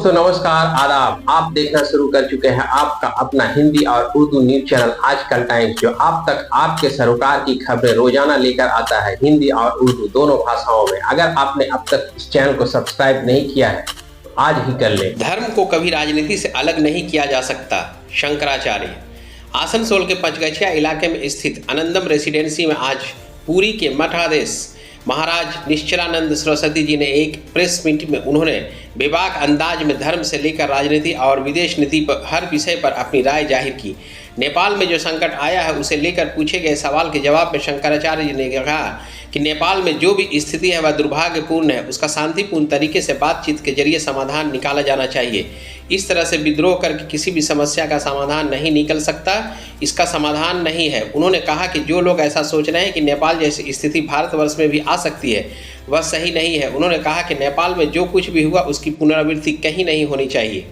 दोस्तों नमस्कार आदाब। आप देखना शुरू कर चुके हैं आपका अपना हिंदी और उर्दू न्यूज चैनल आजकल टाइम्स, जो आप तक आपके सरोकार की खबरें रोजाना लेकर आता है हिंदी और उर्दू दोनों भाषाओं में। अगर आपने अब तक इस चैनल को सब्सक्राइब नहीं किया है तो आज ही कर लें। धर्म को कभी राजनीति से अलग नहीं किया जा सकता, शंकराचार्य। आसनसोल के पंचगछिया इलाके में स्थित आनंदम रेसिडेंसी में आज पुरी के मठाधीश महाराज निश्चलानंद सरस्वती जी ने एक प्रेस मीटिंग में उन्होंने बेबाक अंदाज में धर्म से लेकर राजनीति और विदेश नीति पर हर विषय पर अपनी राय जाहिर की। नेपाल में जो संकट आया है उसे लेकर पूछे गए सवाल के जवाब में शंकराचार्य जी ने कहा कि नेपाल में जो भी स्थिति है वह दुर्भाग्यपूर्ण है, उसका शांतिपूर्ण तरीके से बातचीत के जरिए समाधान निकाला जाना चाहिए। इस तरह से विद्रोह करके किसी भी समस्या का समाधान नहीं निकल सकता, इसका समाधान नहीं है। उन्होंने कहा कि जो लोग ऐसा सोच रहे हैं कि नेपाल जैसी स्थिति भारतवर्ष में भी आ सकती है वह सही नहीं है। उन्होंने कहा कि नेपाल में जो कुछ भी हुआ उसकी पुनरावृत्ति कहीं नहीं होनी चाहिए।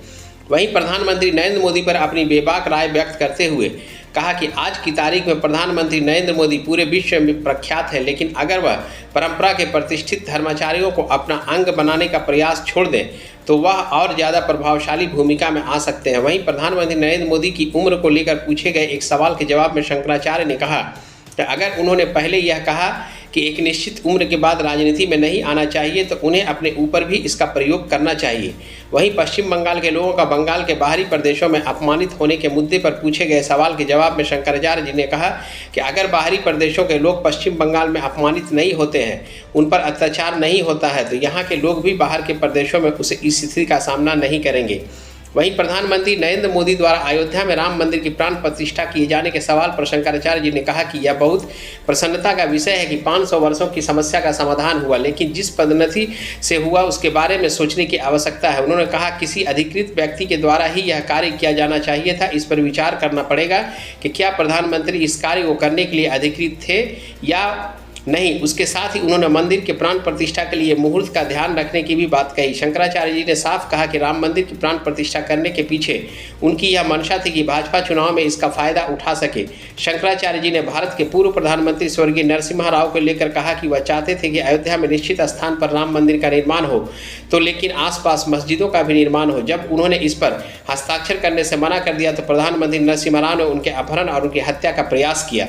वहीं प्रधानमंत्री नरेंद्र मोदी पर अपनी बेबाक राय व्यक्त करते हुए कहा कि आज की तारीख में प्रधानमंत्री नरेंद्र मोदी पूरे विश्व में प्रख्यात है, लेकिन अगर वह परंपरा के प्रतिष्ठित धर्माचार्यों को अपना अंग बनाने का प्रयास छोड़ दें तो वह और ज़्यादा प्रभावशाली भूमिका में आ सकते हैं। वहीं प्रधानमंत्री नरेंद्र मोदी की उम्र को लेकर पूछे गए एक सवाल के जवाब में शंकराचार्य ने कहा कि अगर उन्होंने पहले यह कहा कि एक निश्चित उम्र के बाद राजनीति में नहीं आना चाहिए तो उन्हें अपने ऊपर भी इसका प्रयोग करना चाहिए। वहीं पश्चिम बंगाल के लोगों का बंगाल के बाहरी प्रदेशों में अपमानित होने के मुद्दे पर पूछे गए सवाल के जवाब में शंकराचार्य जी ने कहा कि अगर बाहरी प्रदेशों के लोग पश्चिम बंगाल में अपमानित नहीं होते हैं, उन पर अत्याचार नहीं होता है, तो यहाँ के लोग भी बाहर के प्रदेशों में उसे इस स्थिति का सामना नहीं करेंगे। वहीं प्रधानमंत्री नरेंद्र मोदी द्वारा अयोध्या में राम मंदिर की प्राण प्रतिष्ठा किए जाने के सवाल पर शंकराचार्य जी ने कहा कि यह बहुत प्रसन्नता का विषय है कि 500 वर्षों की समस्या का समाधान हुआ, लेकिन जिस पद्धति से हुआ उसके बारे में सोचने की आवश्यकता है। उन्होंने कहा किसी अधिकृत व्यक्ति के द्वारा ही यह कार्य किया जाना चाहिए था। इस पर विचार करना पड़ेगा कि क्या प्रधानमंत्री इस कार्य को करने के लिए अधिकृत थे या नहीं। उसके साथ ही उन्होंने मंदिर के प्राण प्रतिष्ठा के लिए मुहूर्त का ध्यान रखने की भी बात कही। शंकराचार्य जी ने साफ कहा कि राम मंदिर की प्राण प्रतिष्ठा करने के पीछे उनकी यह मंशा थी कि भाजपा चुनाव में इसका फायदा उठा सके। शंकराचार्य जी ने भारत के पूर्व प्रधानमंत्री स्वर्गीय नरसिम्हा राव को लेकर कहा कि वह चाहते थे कि अयोध्या में निश्चित स्थान पर राम मंदिर का निर्माण हो तो लेकिन आसपास मस्जिदों का भी निर्माण हो। जब उन्होंने इस पर हस्ताक्षर करने से मना कर दिया तो प्रधानमंत्री नरसिम्हा राव ने उनके अपहरण और उनकी हत्या का प्रयास किया।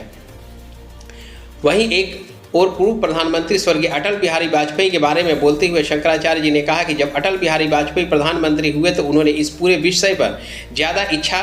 वहीं एक और पूर्व प्रधानमंत्री स्वर्गीय अटल बिहारी वाजपेयी के बारे में बोलते हुए शंकराचार्य जी ने कहा कि जब अटल बिहारी वाजपेयी प्रधानमंत्री हुए तो उन्होंने इस पूरे विषय पर ज़्यादा इच्छा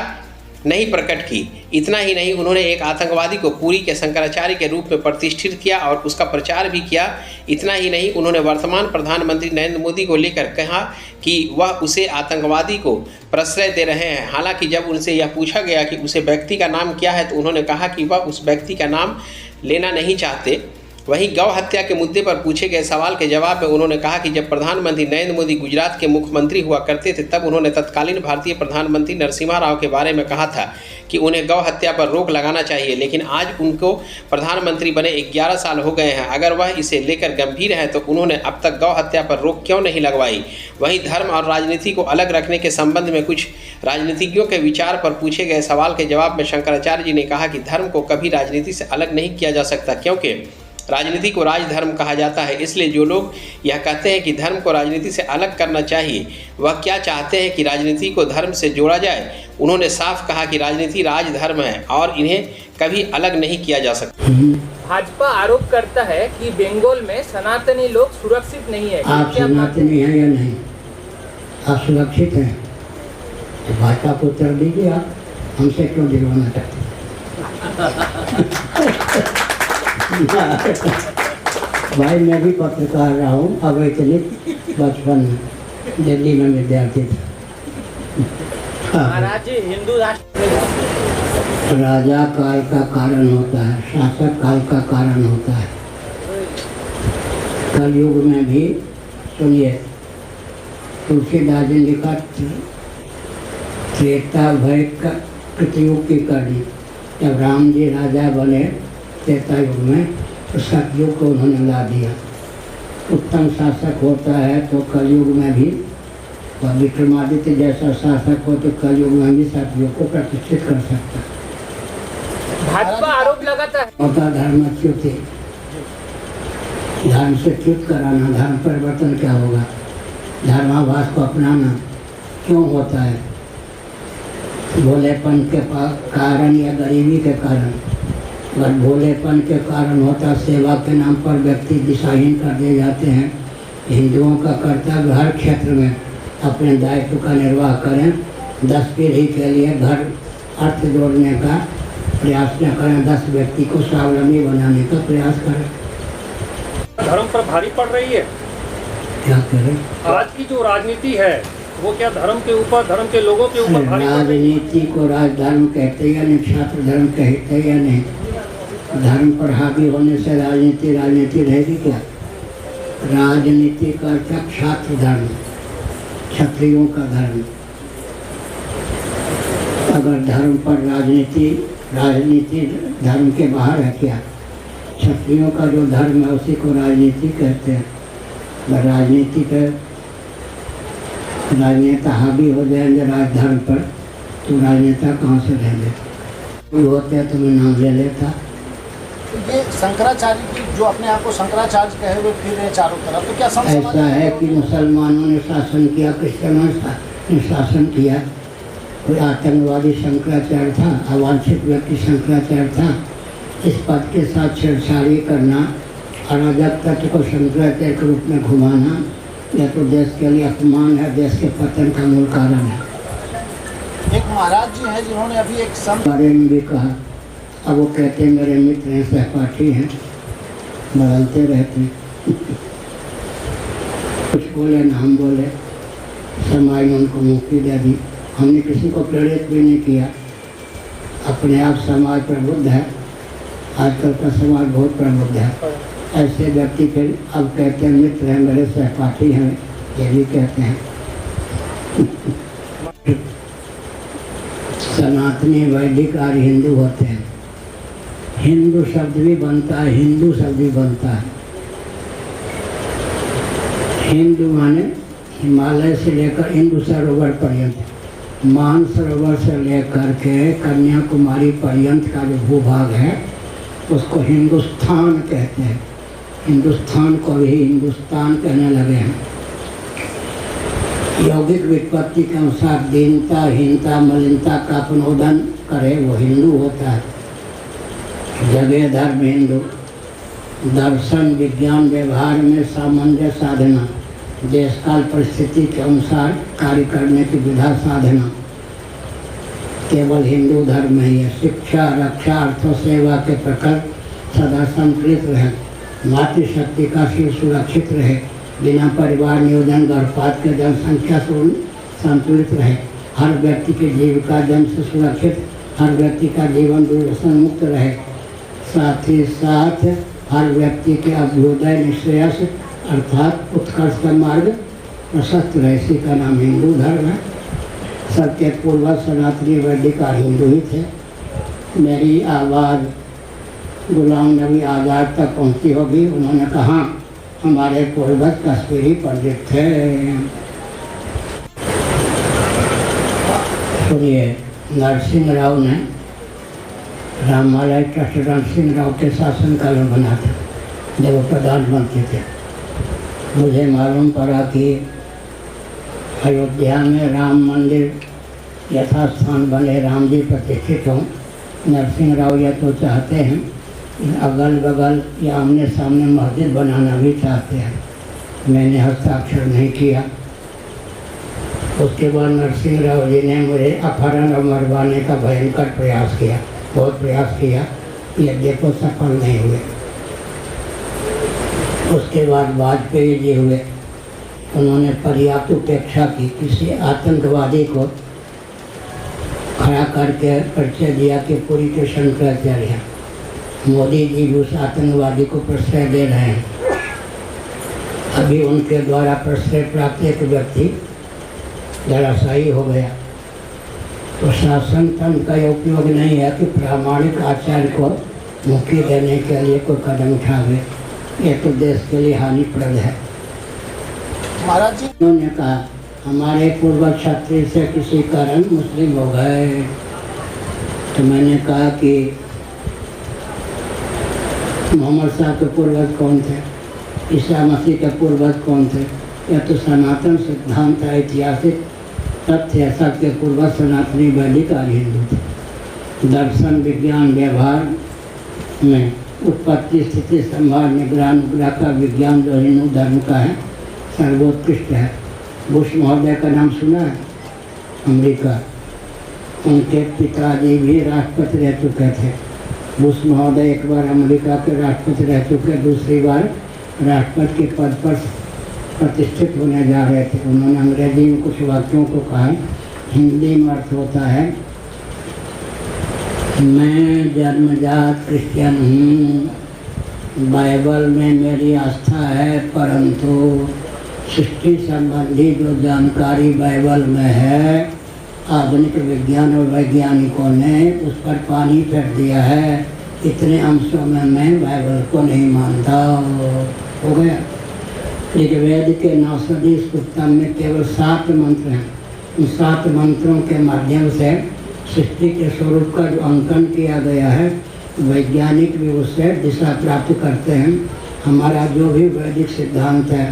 नहीं प्रकट की। इतना ही नहीं, उन्होंने एक आतंकवादी को पुरी के शंकराचार्य के रूप में प्रतिष्ठित किया और उसका प्रचार भी किया। इतना ही नहीं, उन्होंने वर्तमान प्रधानमंत्री नरेंद्र मोदी को लेकर कहा कि वह उसे आतंकवादी को प्रश्रय दे रहे हैं। हालांकि जब उनसे यह पूछा गया कि उसे व्यक्ति का नाम क्या है तो उन्होंने कहा कि वह उस व्यक्ति का नाम लेना नहीं चाहते। वहीं गौ हत्या के मुद्दे पर पूछे गए सवाल के जवाब में उन्होंने कहा कि जब प्रधानमंत्री नरेंद्र मोदी गुजरात के मुख्यमंत्री हुआ करते थे तब उन्होंने तत्कालीन भारतीय प्रधानमंत्री नरसिम्हा राव के बारे में कहा था कि उन्हें गौ हत्या पर रोक लगाना चाहिए, लेकिन आज उनको प्रधानमंत्री बने 11 साल हो गए हैं। अगर वह इसे लेकर गंभीर हैं तो उन्होंने अब तक गौ हत्या पर रोक क्यों नहीं लगवाई। वहीं धर्म और राजनीति को अलग रखने के संबंध में कुछ राजनीतिज्ञों के विचार पर पूछे गए सवाल के जवाब में शंकराचार्य जी ने कहा कि धर्म को कभी राजनीति से अलग नहीं किया जा सकता, क्योंकि राजनीति को राजधर्म कहा जाता है। इसलिए जो लोग यह कहते हैं कि धर्म को राजनीति से अलग करना चाहिए वह क्या चाहते हैं कि राजनीति को धर्म से जोड़ा जाए। उन्होंने साफ कहा कि राजनीति राजधर्म है और इन्हें कभी अलग नहीं किया जा सकता। भाजपा आरोप करता है कि बंगाल में सनातनी लोग सुरक्षित नहीं है। आप सनातनी हैं या नहीं? आप सुरक्षित हैं तो भाजपा को उत्तर दीजिए। आप हमसे क्यों दिलवाना चाहते? भाई मैं भी पत्रकार रहा हूँ, अवैतनिक बचपन में दिल्ली में विद्यार्थी था। महाराज जी हिंदू राष्ट्र राजा काल का कारण होता है, शासक काल का कारण होता है। कलयुग में भी सुनिए, तुलसीदास जी ने लिखा त्रेता भय कृतयुग की करनी। जब राम जी राजा बने त्रेता युग में तो सतयुग को उन्होंने ला दिया। उत्तम शासक होता है तो कलयुग में भी, और विक्रमादित्य जैसा शासक हो तो कलयुग में भी सतयुग को प्रतिष्ठित कर सकता है। भाजपा आरोप लगाता है होता धर्मच्युत है, धर्म से च्युत कराना। धर्म परिवर्तन क्या होगा? धर्माभास को अपनाना, क्यों होता है? भोलेपन के कारण या गरीबी के कारण? अगर भोलेपन के कारण होता, सेवा के नाम पर व्यक्ति दिशाहीन कर दिए जाते हैं। हिंदुओं का कर्तव्य हर क्षेत्र में अपने दायित्व का निर्वाह करें। 10 पीढ़ी के लिए घर अर्थ जोड़ने का प्रयास न करें, 10 व्यक्ति को स्वावलंबी बनाने का प्रयास करें। धर्म पर भारी पड़ रही है। क्या करें? आज की जो राजनीति है वो क्या धर्म के ऊपर, धर्म के लोगों के ऊपर भारी पड़ रही है? राजनीति को राजधर्म कहते या नहीं, छात्र धर्म कहते या नहीं? धर्म पर हावी होने से राजनीति रहेगी क्या? राजनीति का अर्थ छात्र धर्म, क्षत्रियों का धर्म। अगर धर्म पर राजनीति धर्म के बाहर है क्या? क्षत्रियों का जो धर्म है उसी को राजनीति कहते हैं। अगर राजनेता हावी हो जाएंगे राजधर्म पर तो राजनेता कहाँ से रहेंगे? कोई होते तो मैं नाम ले लेता। ये शंकराचार्य की जो अपने आप को शंकराचार्य कहे हुए फिर रहे चारों तरफ, तो क्या ऐसा है कि मुसलमानों ने शासन किया, क्रिश्चियनों ने शासन किया। कोई आतंकवादी शंकराचार्य था, अवांछित व्यक्ति शंकराचार्य था। इस पद के साथ छेड़छाड़ी करना, अराजक तत्व को शंकराचार्य के रूप में घुमाना, यह तो देश के लिए अपमान है, देश के पतन का मूल कारण है। एक महाराज जी हैं जिन्होंने अभी एक बारे में भी कहा। अब वो कहते हैं मेरे मित्र हैं, सहपाठी हैं, बदलते रहते हैं। कुछ बोले ना हम बोले, समाज ने उनको मुक्ति दे दी। हमने किसी को प्रेरित भी नहीं किया। अपने आप समाज प्रबुद्ध है। आजकल का समाज बहुत प्रबुद्ध है। ऐसे व्यक्ति फिर अब कहते हैं मित्र हैं, मेरे सहपाठी हैं, ये भी कहते हैं। सनातनी, वैदिक आर्य हिंदू होते हैं। हिंदू शब्द भी बनता है, हिंदू शब्द भी बनता है। हिंदू माने हिमालय से लेकर हिंदू सरोवर पर्यंत, मानसरोवर से लेकर के कन्याकुमारी पर्यंत का जो भूभाग है उसको हिंदुस्तान कहते हैं। हिंदुस्तान को भी हिंदुस्तान कहने लगे हैं। यौगिक व्युत्पत्ति के अनुसार दीनता, हीनता, मलिनता का अपनोदन करे वो हिंदू होता है। जगह धर्म हिंदू, दर्शन, विज्ञान, व्यवहार में सामंजस्य साधना, देश काल परिस्थिति के अनुसार कार्य करने की विधा साधना केवल हिंदू धर्म ही है। शिक्षा, रक्षा, अर्थो सेवा के प्रकार सदा संतुलित रहे। मातृशक्ति का शील सुरक्षित रहे। बिना परिवार नियोजन गर्भपात के जनसंख्या संतुलित रहे। हर व्यक्ति की जीविका जन्म से सुरक्षित, हर व्यक्ति का जीवन दुर्व्यसन मुक्त रहे। साथ ही साथ हर व्यक्ति के अभ्युदय निश्रेयस अर्थात उत्कर्ष का मार्ग प्रशस्त रहे। इसी का नाम हिंदू धर्म है। सबके पूर्वज सनातनी वैदिक और हिंदू ही थे। मेरी आवाज़ गुलाम नबी आज़ाद तक पहुंची होगी। उन्होंने कहा हमारे पूर्वज कश्मीरी पंडित थे। सुनिए, नरसिंह राव ने रामालय ट्रस्ट नरसिंह राव के शासनकाल में बना था, जब वो प्रधानमंत्री थे। मुझे मालूम पड़ा कि अयोध्या में राम मंदिर यथास्थान बने, राम जी प्रतिष्ठित हों। नरसिंह राव यह तो चाहते हैं, अगल बगल या आमने सामने मस्जिद बनाना भी चाहते हैं। मैंने हस्ताक्षर नहीं किया। उसके बाद नरसिंह राव जी ने मुझे अपहरण और मरवाने का भयंकर प्रयास किया, बहुत प्रयास किया, यद्यपि सफल नहीं हुए। उसके बाद वाजपेयी जी हुए। उन्होंने पर्याप्त उपेक्षा की। किसी आतंकवादी को खड़ा करके परिचय दिया कि पूरी के शंकराचार्य हैं। मोदी जी भी उस आतंकवादी को प्रश्रय दे रहे हैं। अभी उनके द्वारा प्रश्रय प्राप्त एक व्यक्ति धराशायी हो गया। तो शासन तंत्र का यह उपयोग नहीं है कि प्रामाणिक आचार्य को मुक्ति देने के लिए कोई कदम उठावे। ये तो देश के लिए हानिप्रद है। महाराज जी, उन्होंने कहा हमारे पूर्वज क्षत्रिय से किसी कारण मुस्लिम हो गए। तो मैंने कहा कि मोहम्मद साहब के पूर्वज कौन थे, ईसा मसीह के पूर्वज कौन थे? यह तो सनातन सिद्धांत है, ऐतिहासिक तथ्य ऐसा के पूर्वज सनातनी वैदिक आर्य हिंदू थे। दर्शन विज्ञान व्यवहार में उत्पत्ति स्थिति संभार निग्रह अनुग्रह का विज्ञान जो हिंदू धर्म का है सर्वोत्कृष्ट है। बुश महोदय का नाम सुना है? अमेरिका, उनके पिताजी भी राष्ट्रपति रह चुके थे। बुश महोदय एक बार अमेरिका के राष्ट्रपति रह चुके, दूसरी बार राष्ट्रपति के पद पर प्रतिष्ठित होने जा रहे थे। उन्होंने अंग्रेजी में कुछ वाक्यों को कहा, हिंदी में अर्थ होता है, मैं जन्मजात क्रिश्चियन हूँ, बाइबल में मेरी आस्था है, परंतु सृष्टि संबंधी जो जानकारी बाइबल में है आधुनिक विज्ञान और वैज्ञानिकों ने उस पर पानी फेर दिया है। इतने अंशों में मैं बाइबल को नहीं मानता। हो गया। ऋग्वेद के 920 उत्तम में केवल 7 मंत्र हैं। उन 7 मंत्रों के माध्यम से सृष्टि के स्वरूप का जो अंकन किया गया है, वैज्ञानिक भी उससे दिशा प्राप्त करते हैं। हमारा जो भी वैदिक सिद्धांत है,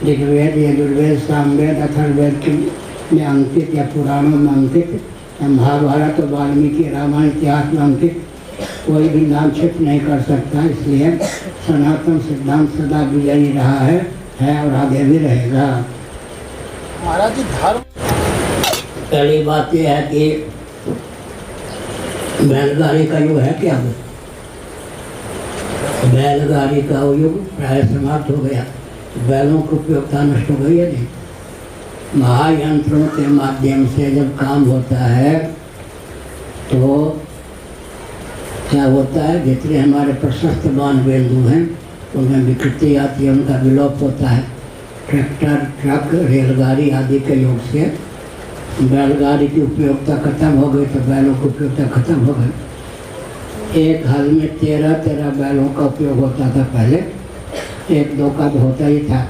ऋग्वेद, यजुर्वेद, सामवेद, अथर्ववेद में अंकित या पुराणों में अंकित या महाभारत और वाल्मीकि रामायण इतिहास में अंकित, कोई भी लांछित नहीं कर सकता। इसलिए सनातन सिद्धांत सदा विजयी रहा है और आगे भी रहेगा। महाराज जी, धर्म पहली बात यह है कि बैलगाड़ी का युग है क्या? बैलगाड़ी का युग प्राय समाप्त हो गया। बैलों की उपयोगिता नष्ट हो गई है। नहीं, महायंत्रों के माध्यम से जब काम होता है तो क्या होता है, जितने हमारे प्रशस्त बाण बिंदु हैं उनमें विकृति आती है, उनका विलोप होता है। ट्रैक्टर, ट्रक, रेलगाड़ी आदि के योग से बैलगाड़ी की उपयोगिता खत्म हो गई, तो बैलों की उपयोगिता खत्म हो गई। एक हल में 13 बैलों का उपयोग होता था पहले, 1-2 का तो होता ही था।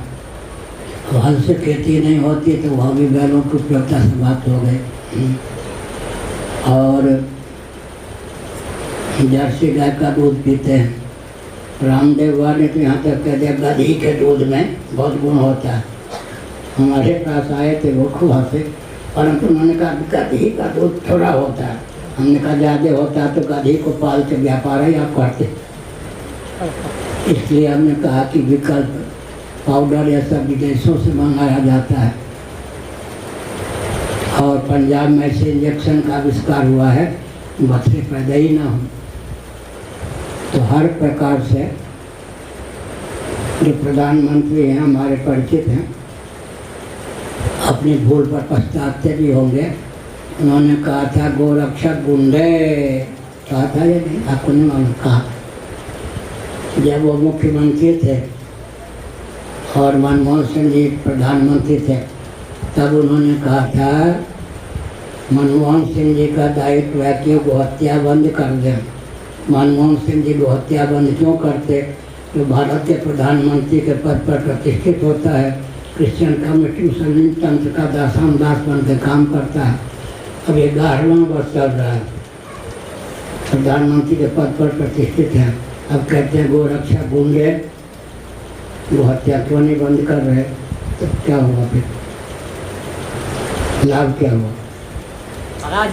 हल से खेती नहीं होती तो वहाँ भी बैलों की उपयोगिता समाप्त हो गई। और जर्सी गाय का दूध पीते हैं। रामदेव वाले तो यहाँ तक कह दिया गधी के दूध में बहुत गुण होता है। हमारे पास आए थे वो खूब हंसे, परंतु उन्होंने कहा गधी का दूध थोड़ा होता है। हमने कहा ज़्यादा होता है तो गधी को पाल के व्यापार ही आप करते। इसलिए हमने कहा कि विकल्प पाउडर या सब विदेशों से मंगाया जाता है। और पंजाब में ऐसे इंजेक्शन का आविष्कार हुआ है, बच्चे पैदा ही ना हो। तो हर प्रकार से जो प्रधानमंत्री हैं हमारे परिचित हैं, अपनी भूल पर पछताते भी होंगे। उन्होंने कहा था गोरक्षक गुंडे, कहा था या नहीं? आपको नहीं मालूम? कहा जब वो मुख्यमंत्री थे और मनमोहन सिंह जी प्रधानमंत्री थे, तब उन्होंने कहा था मनमोहन सिंह जी का दायित्व है कि गोहत्या बंद कर दें। मनमोहन सिंह जी गोहत्या बंद क्यों करते? जो भारत के प्रधानमंत्री के पद पर प्रतिष्ठित होता है, क्रिश्चियन कम्युनिटी मुस्लिम तंत्र का दासान दास बन के काम करता है। अब 11वां वर्ष चल रहा है, प्रधानमंत्री के पद पर प्रतिष्ठित है। अब कहते हैं गोरक्षा गुंडे, गोहत्या क्यों नहीं बंद कर रहे? तो क्या हुआ फिर? लाभ क्या हुआ? महाराज